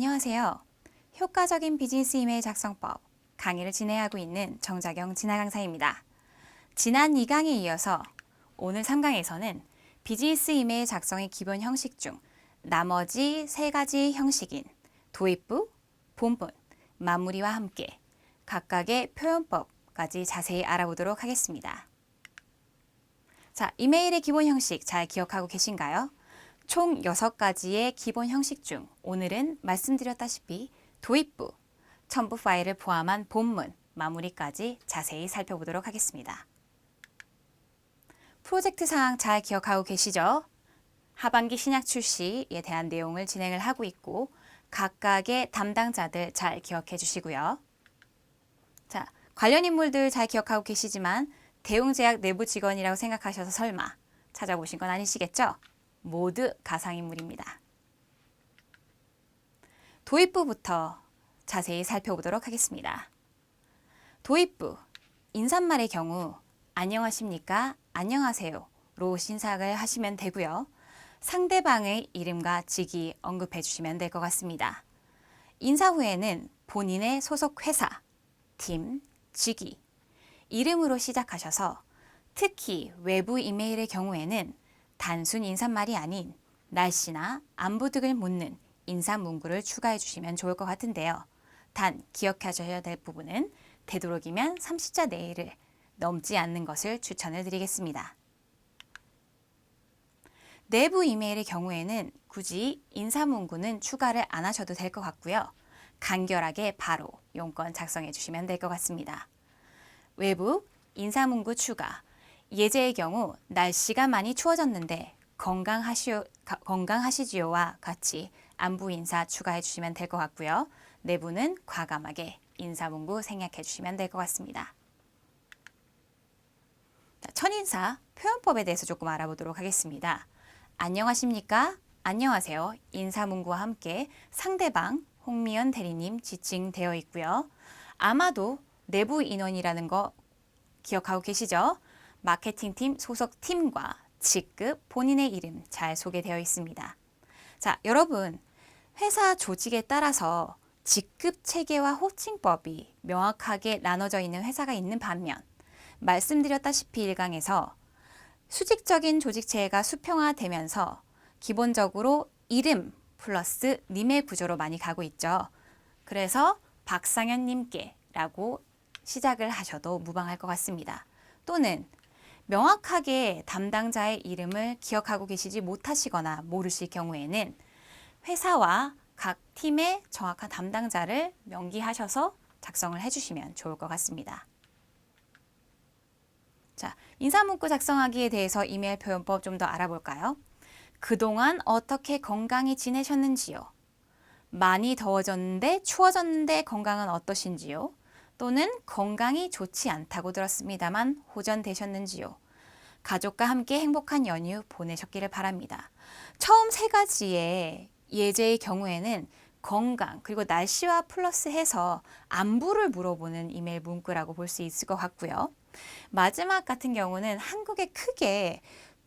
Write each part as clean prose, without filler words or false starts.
안녕하세요. 효과적인 비즈니스 이메일 작성법 강의를 진행하고 있는 정자경 진화 강사입니다. 지난 2강에 이어서 오늘 3강에서는 비즈니스 이메일 작성의 기본 형식 중 나머지 3가지 형식인 도입부, 본문, 마무리와 함께 각각의 표현법까지 자세히 알아보도록 하겠습니다. 자, 이메일의 기본 형식 잘 기억하고 계신가요? 총 6가지의 기본 형식 중 오늘은 말씀드렸다시피 도입부, 첨부 파일을 포함한 본문, 마무리까지 자세히 살펴보도록 하겠습니다. 프로젝트 사항 잘 기억하고 계시죠? 하반기 신약 출시에 대한 내용을 진행을 하고 있고 각각의 담당자들 잘 기억해 주시고요. 자, 관련 인물들 잘 기억하고 계시지만 대웅제약 내부 직원이라고 생각하셔서 설마 찾아보신 건 아니시겠죠? 모두 가상인물입니다. 도입부부터 자세히 살펴보도록 하겠습니다. 도입부, 인사말의 경우 안녕하십니까, 안녕하세요로 신상을 하시면 되고요. 상대방의 이름과 직위 언급해 주시면 될 것 같습니다. 인사 후에는 본인의 소속 회사, 팀, 직위, 이름으로 시작하셔서 특히 외부 이메일의 경우에는 단순 인사말이 아닌 날씨나 안부 등을 묻는 인사 문구를 추가해 주시면 좋을 것 같은데요. 단 기억하셔야 될 부분은 되도록이면 30자 내외를 넘지 않는 것을 추천을 드리겠습니다. 내부 이메일의 경우에는 굳이 인사 문구는 추가를 안 하셔도 될 것 같고요. 간결하게 바로 용건 작성해 주시면 될 것 같습니다. 외부 인사 문구 추가. 예제의 경우 날씨가 많이 추워졌는데 건강하시지요와 같이 안부 인사 추가해 주시면 될 것 같고요. 내부는 과감하게 인사 문구 생략해 주시면 될 것 같습니다. 첫인사 표현법에 대해서 조금 알아보도록 하겠습니다. 안녕하십니까? 안녕하세요. 인사 문구와 함께 상대방 홍미연 대리님 지칭되어 있고요. 아마도 내부 인원이라는 거 기억하고 계시죠? 마케팅팀 소속 팀과 직급, 본인의 이름 잘 소개되어 있습니다. 자, 여러분, 회사 조직에 따라서 직급 체계와 호칭법이 명확하게 나눠져 있는 회사가 있는 반면 말씀드렸다시피 1강에서 수직적인 조직체계가 수평화되면서 기본적으로 이름 플러스 님의 구조로 많이 가고 있죠. 그래서 박상현님께라고 시작을 하셔도 무방할 것 같습니다. 또는 명확하게 담당자의 이름을 기억하고 계시지 못하시거나 모르실 경우에는 회사와 각 팀의 정확한 담당자를 명기하셔서 작성을 해주시면 좋을 것 같습니다. 자, 인사문구 작성하기에 대해서 이메일 표현법 좀 더 알아볼까요? 그동안 어떻게 건강히 지내셨는지요? 많이 더워졌는데 추워졌는데 건강은 어떠신지요? 또는 건강이 좋지 않다고 들었습니다만 호전되셨는지요? 가족과 함께 행복한 연휴 보내셨기를 바랍니다. 처음 3가지의 예제의 경우에는 건강 그리고 날씨와 플러스해서 안부를 물어보는 이메일 문구라고 볼 수 있을 것 같고요. 마지막 같은 경우는 한국에 크게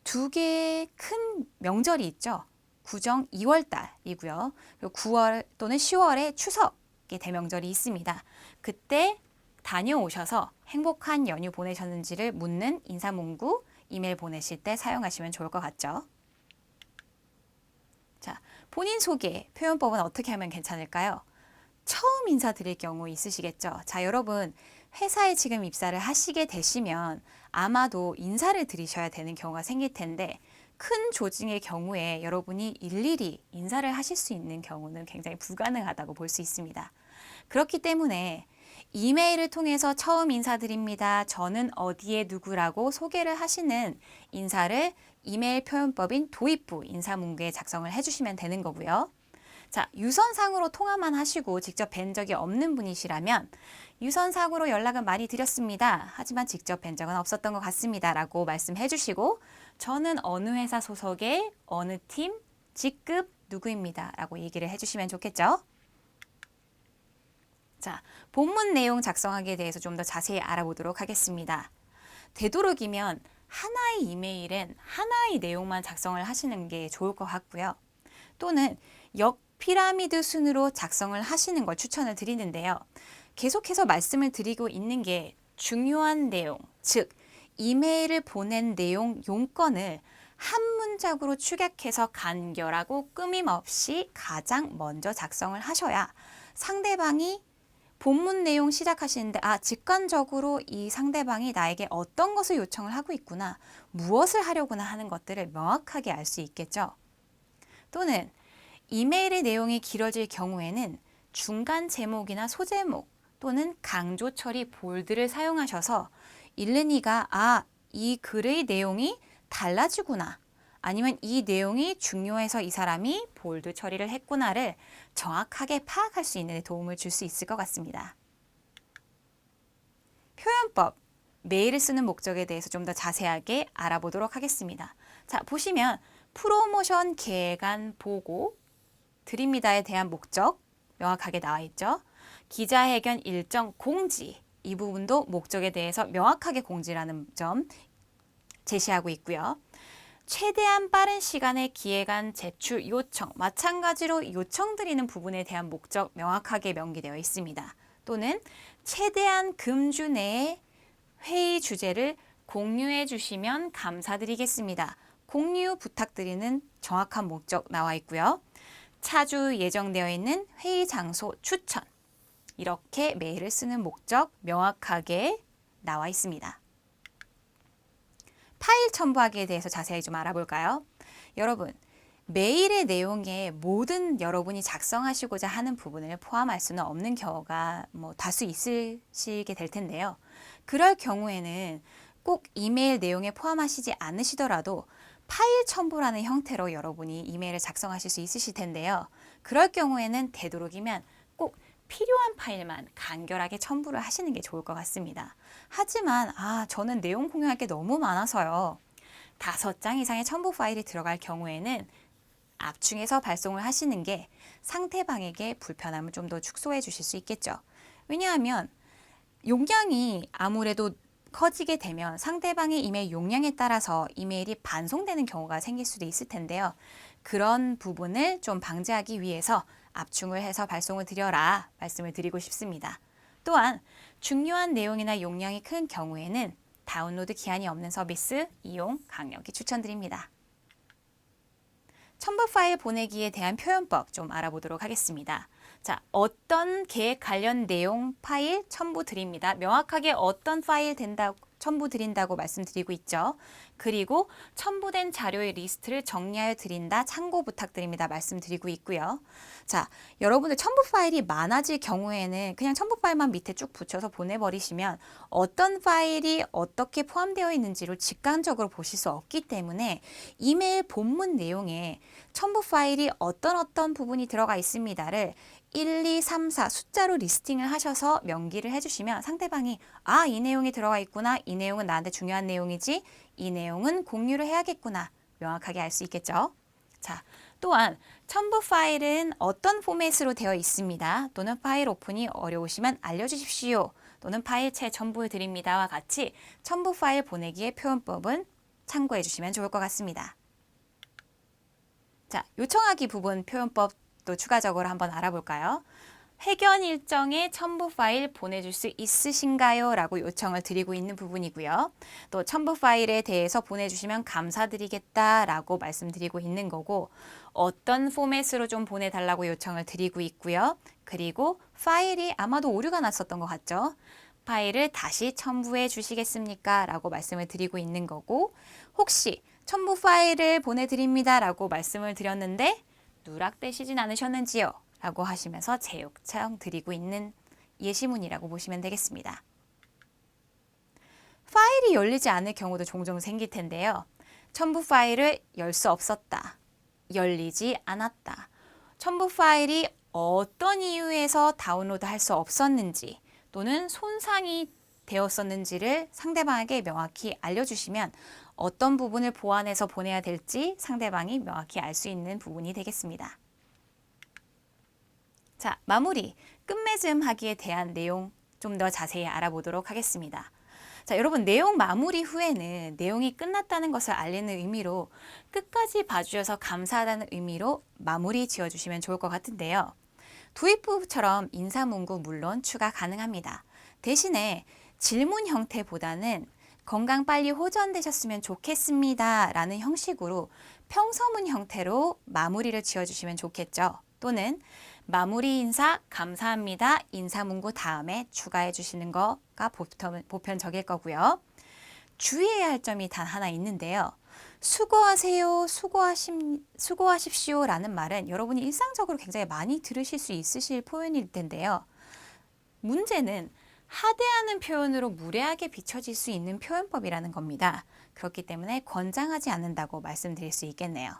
2개의 큰 명절이 있죠. 구정 2월달이고요. 9월 또는 10월에 추석의 대명절이 있습니다. 그때 다녀오셔서 행복한 연휴 보내셨는지를 묻는 인사문구 이메일 보내실 때 사용하시면 좋을 것 같죠. 자, 본인 소개 표현법은 어떻게 하면 괜찮을까요? 처음 인사드릴 경우 있으시겠죠. 자, 여러분 회사에 지금 입사를 하시게 되시면 아마도 인사를 드리셔야 되는 경우가 생길 텐데 큰 조직의 경우에 여러분이 일일이 인사를 하실 수 있는 경우는 굉장히 불가능하다고 볼 수 있습니다. 그렇기 때문에 이메일을 통해서 처음 인사드립니다. 저는 어디에 누구라고 소개를 하시는 인사를 이메일 표현법인 도입부 인사문구에 작성을 해주시면 되는 거고요. 자, 유선상으로 통화만 하시고 직접 뵌 적이 없는 분이시라면 유선상으로 연락은 많이 드렸습니다. 하지만 직접 뵌 적은 없었던 것 같습니다. 라고 말씀해 주시고 저는 어느 회사 소속의 어느 팀, 직급 누구입니다. 라고 얘기를 해주시면 좋겠죠. 자, 본문 내용 작성하기에 대해서 좀 더 자세히 알아보도록 하겠습니다. 되도록이면 하나의 이메일엔 하나의 내용만 작성을 하시는 게 좋을 것 같고요. 또는 피라미드 순으로 작성을 하시는 걸 추천을 드리는데요. 계속해서 말씀을 드리고 있는 게 중요한 내용, 즉 이메일을 보낸 내용 용건을 한 문장으로 축약해서 간결하고 끊임없이 가장 먼저 작성을 하셔야 상대방이 본문 내용 시작하시는데 직관적으로 이 상대방이 나에게 어떤 것을 요청을 하고 있구나, 무엇을 하려구나 하는 것들을 명확하게 알 수 있겠죠. 또는 이메일의 내용이 길어질 경우에는 중간 제목이나 소제목 또는 강조 처리 볼드를 사용하셔서 읽는 이가 이 글의 내용이 달라지구나, 아니면 이 내용이 중요해서 이 사람이 볼드 처리를 했구나를 정확하게 파악할 수 있는 데 도움을 줄 수 있을 것 같습니다. 표현법, 메일을 쓰는 목적에 대해서 좀 더 자세하게 알아보도록 하겠습니다. 자, 보시면 프로모션 계획안 보고 드립니다에 대한 목적 명확하게 나와 있죠. 기자회견 일정 공지, 이 부분도 목적에 대해서 명확하게 공지라는 점 제시하고 있고요. 최대한 빠른 시간에 기획안 제출 요청, 마찬가지로 요청드리는 부분에 대한 목적 명확하게 명기되어 있습니다. 또는 최대한 금주 내에 회의 주제를 공유해 주시면 감사드리겠습니다. 공유 부탁드리는 정확한 목적 나와 있고요. 차주 예정되어 있는 회의 장소 추천, 이렇게 메일을 쓰는 목적 명확하게 나와 있습니다. 파일 첨부하기에 대해서 자세히 좀 알아볼까요? 여러분, 메일의 내용에 모든 여러분이 작성하시고자 하는 부분을 포함할 수는 없는 경우가 다수 있으시게 될 텐데요. 그럴 경우에는 꼭 이메일 내용에 포함하시지 않으시더라도 파일 첨부라는 형태로 여러분이 이메일을 작성하실 수 있으실 텐데요. 그럴 경우에는 되도록이면 꼭 필요한 파일만 간결하게 첨부를 하시는 게 좋을 것 같습니다. 하지만 저는 내용 공유할 게 너무 많아서요. 5장 이상의 첨부 파일이 들어갈 경우에는 압축해서 발송을 하시는 게 상대방에게 불편함을 좀 더 축소해 주실 수 있겠죠. 왜냐하면 용량이 아무래도 커지게 되면 상대방의 이메일 용량에 따라서 이메일이 반송되는 경우가 생길 수도 있을 텐데요. 그런 부분을 좀 방지하기 위해서 압축을 해서 발송을 드려라 말씀을 드리고 싶습니다. 또한 중요한 내용이나 용량이 큰 경우에는 다운로드 기한이 없는 서비스 이용 강력히 추천드립니다. 첨부 파일 보내기에 대한 표현법 좀 알아보도록 하겠습니다. 자, 어떤 계획 관련 내용 파일 첨부 드립니다. 명확하게 어떤 파일 첨부 드린다고 말씀드리고 있죠. 그리고 첨부된 자료의 리스트를 정리하여 드린다. 참고 부탁드립니다. 말씀드리고 있고요. 자, 여러분들 첨부 파일이 많아질 경우에는 그냥 첨부 파일만 밑에 쭉 붙여서 보내버리시면 어떤 파일이 어떻게 포함되어 있는지를 직관적으로 보실 수 없기 때문에 이메일 본문 내용에 첨부 파일이 어떤 부분이 들어가 있습니다를 1, 2, 3, 4 숫자로 리스팅을 하셔서 명기를 해주시면 상대방이 이 내용이 들어가 있구나, 이 내용은 나한테 중요한 내용이지, 이 내용은 공유를 해야겠구나 명확하게 알 수 있겠죠. 자, 또한 첨부 파일은 어떤 포맷으로 되어 있습니다. 또는 파일 오픈이 어려우시면 알려주십시오. 또는 파일체 첨부해 드립니다와 같이 첨부 파일 보내기의 표현법은 참고해 주시면 좋을 것 같습니다. 자, 요청하기 부분 표현법도 추가적으로 한번 알아볼까요? 회견 일정에 첨부 파일 보내줄 수 있으신가요? 라고 요청을 드리고 있는 부분이고요. 또 첨부 파일에 대해서 보내주시면 감사드리겠다라고 말씀드리고 있는 거고, 어떤 포맷으로 좀 보내달라고 요청을 드리고 있고요. 그리고 파일이 아마도 오류가 났었던 것 같죠? 파일을 다시 첨부해 주시겠습니까? 라고 말씀을 드리고 있는 거고, 혹시 첨부 파일을 보내드립니다 라고 말씀을 드렸는데 누락되시진 않으셨는지요? 라고 하시면서 제 요청 드리고 있는 예시문이라고 보시면 되겠습니다. 파일이 열리지 않을 경우도 종종 생길 텐데요. 첨부 파일을 열 수 없었다, 열리지 않았다, 첨부 파일이 어떤 이유에서 다운로드 할 수 없었는지 또는 손상이 되었었는지를 상대방에게 명확히 알려주시면 어떤 부분을 보완해서 보내야 될지 상대방이 명확히 알 수 있는 부분이 되겠습니다. 자, 마무리, 끝맺음 하기에 대한 내용 좀 더 자세히 알아보도록 하겠습니다. 자, 여러분 내용 마무리 후에는 내용이 끝났다는 것을 알리는 의미로 끝까지 봐주셔서 감사하다는 의미로 마무리 지어주시면 좋을 것 같은데요. 도입부처럼 인사문구 물론 추가 가능합니다. 대신에 질문 형태보다는 건강 빨리 호전되셨으면 좋겠습니다 라는 형식으로 평서문 형태로 마무리를 지어주시면 좋겠죠. 또는 마무리 인사 감사합니다 인사문구 다음에 추가해 주시는 거가 보편적일 거고요. 주의해야 할 점이 단 하나 있는데요. 수고하세요, 수고하십시오 라는 말은 여러분이 일상적으로 굉장히 많이 들으실 수 있으실 표현일 텐데요. 문제는 하대하는 표현으로 무례하게 비춰질 수 있는 표현법이라는 겁니다. 그렇기 때문에 권장하지 않는다고 말씀드릴 수 있겠네요.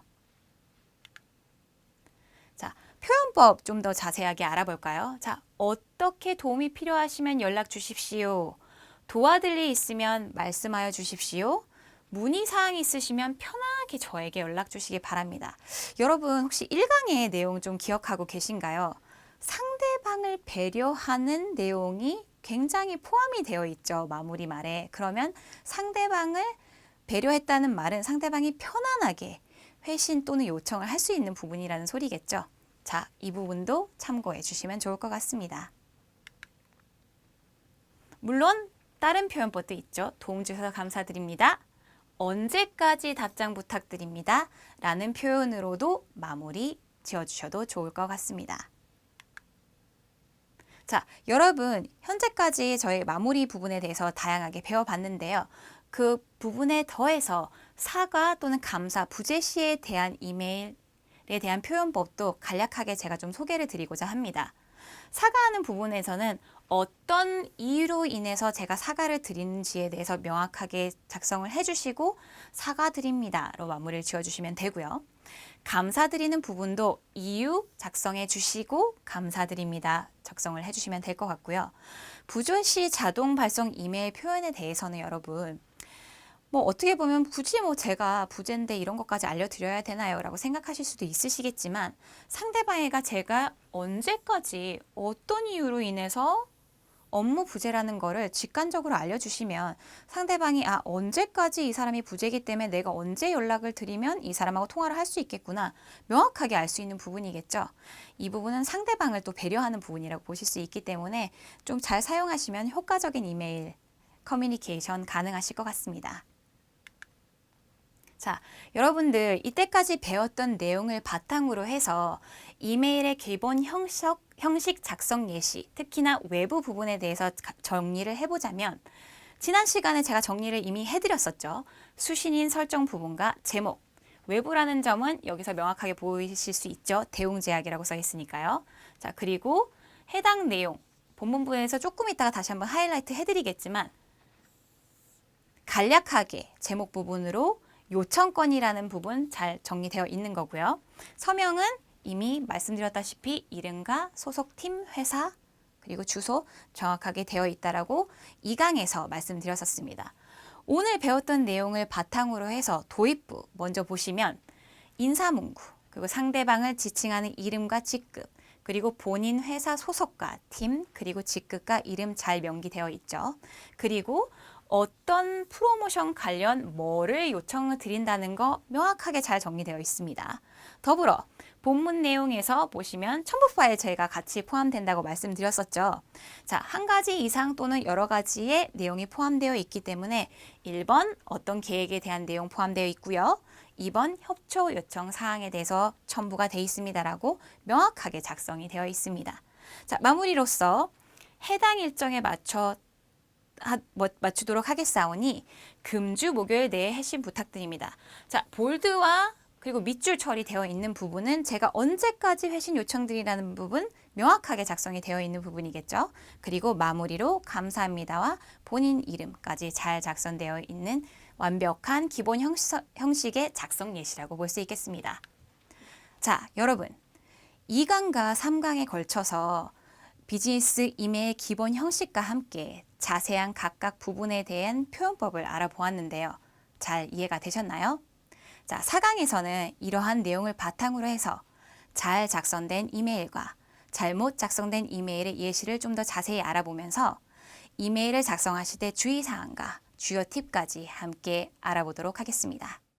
자, 표현법 좀 더 자세하게 알아볼까요? 자, 어떻게 도움이 필요하시면 연락 주십시오. 도와드릴 일 있으면 말씀하여 주십시오. 문의사항이 있으시면 편하게 저에게 연락 주시기 바랍니다. 여러분 혹시 1강의 내용 좀 기억하고 계신가요? 상대방을 배려하는 내용이 굉장히 포함이 되어 있죠. 마무리 말에. 그러면 상대방을 배려했다는 말은 상대방이 편안하게 회신 또는 요청을 할 수 있는 부분이라는 소리겠죠. 자, 이 부분도 참고해 주시면 좋을 것 같습니다. 물론 다른 표현법도 있죠. 도움 주셔서 감사드립니다. 언제까지 답장 부탁드립니다. 라는 표현으로도 마무리 지어주셔도 좋을 것 같습니다. 자, 여러분 현재까지 저희 마무리 부분에 대해서 다양하게 배워봤는데요. 그 부분에 더해서 사과 또는 감사, 부재시에 대한 이메일에 대한 표현법도 간략하게 제가 좀 소개를 드리고자 합니다. 사과하는 부분에서는 어떤 이유로 인해서 제가 사과를 드리는지에 대해서 명확하게 작성을 해주시고 사과드립니다로 마무리를 지어주시면 되고요. 감사드리는 부분도 이유 작성해 주시고 감사드립니다 작성을 해주시면 될 것 같고요. 부재시 자동 발송 이메일 표현에 대해서는 여러분 어떻게 보면 굳이 제가 부재인데 이런 것까지 알려드려야 되나요? 라고 생각하실 수도 있으시겠지만 상대방에게 제가 언제까지 어떤 이유로 인해서 업무 부재라는 거를 직관적으로 알려주시면 상대방이 언제까지 이 사람이 부재이기 때문에 내가 언제 연락을 드리면 이 사람하고 통화를 할 수 있겠구나 명확하게 알 수 있는 부분이겠죠. 이 부분은 상대방을 또 배려하는 부분이라고 보실 수 있기 때문에 좀 잘 사용하시면 효과적인 이메일 커뮤니케이션 가능하실 것 같습니다. 자, 여러분들 이때까지 배웠던 내용을 바탕으로 해서 이메일의 기본 형식 작성 예시, 특히나 외부 부분에 대해서 정리를 해보자면 지난 시간에 제가 정리를 이미 해드렸었죠. 수신인 설정 부분과 제목, 외부라는 점은 여기서 명확하게 보이실 수 있죠. 대웅제약이라고 써 있으니까요. 자, 그리고 해당 내용, 본문부에서 조금 이따가 다시 한번 하이라이트 해드리겠지만 간략하게 제목 부분으로 요청권이라는 부분 잘 정리되어 있는 거고요. 서명은 이미 말씀드렸다시피 이름과 소속팀, 회사, 그리고 주소 정확하게 되어 있다라고 2강에서 말씀드렸었습니다. 오늘 배웠던 내용을 바탕으로 해서 도입부 먼저 보시면 인사문구, 그리고 상대방을 지칭하는 이름과 직급, 그리고 본인 회사 소속과 팀, 그리고 직급과 이름 잘 명기되어 있죠. 그리고 어떤 프로모션 관련 뭐를 요청을 드린다는 거 명확하게 잘 정리되어 있습니다. 더불어 본문 내용에서 보시면 첨부 파일 저희가 같이 포함된다고 말씀드렸었죠. 자, 한 가지 이상 또는 여러 가지의 내용이 포함되어 있기 때문에 1번 어떤 계획에 대한 내용 포함되어 있고요. 2번 협조 요청 사항에 대해서 첨부가 되어 있습니다라고 명확하게 작성이 되어 있습니다. 자, 마무리로서 해당 일정에 맞추도록 하겠사오니 금주 목요일 내에 해신 부탁드립니다. 자, 볼드와 그리고 밑줄 처리되어 있는 부분은 제가 언제까지 회신 요청드리라는 부분 명확하게 작성이 되어 있는 부분이겠죠. 그리고 마무리로 감사합니다와 본인 이름까지 잘 작성되어 있는 완벽한 기본 형식의 작성 예시라고 볼 수 있겠습니다. 자, 여러분 2강과 3강에 걸쳐서 비즈니스 이메일 기본 형식과 함께 자세한 각각 부분에 대한 표현법을 알아보았는데요. 잘 이해가 되셨나요? 자, 4강에서는 이러한 내용을 바탕으로 해서 잘 작성된 이메일과 잘못 작성된 이메일의 예시를 좀 더 자세히 알아보면서 이메일을 작성하실 때 주의사항과 주요 팁까지 함께 알아보도록 하겠습니다.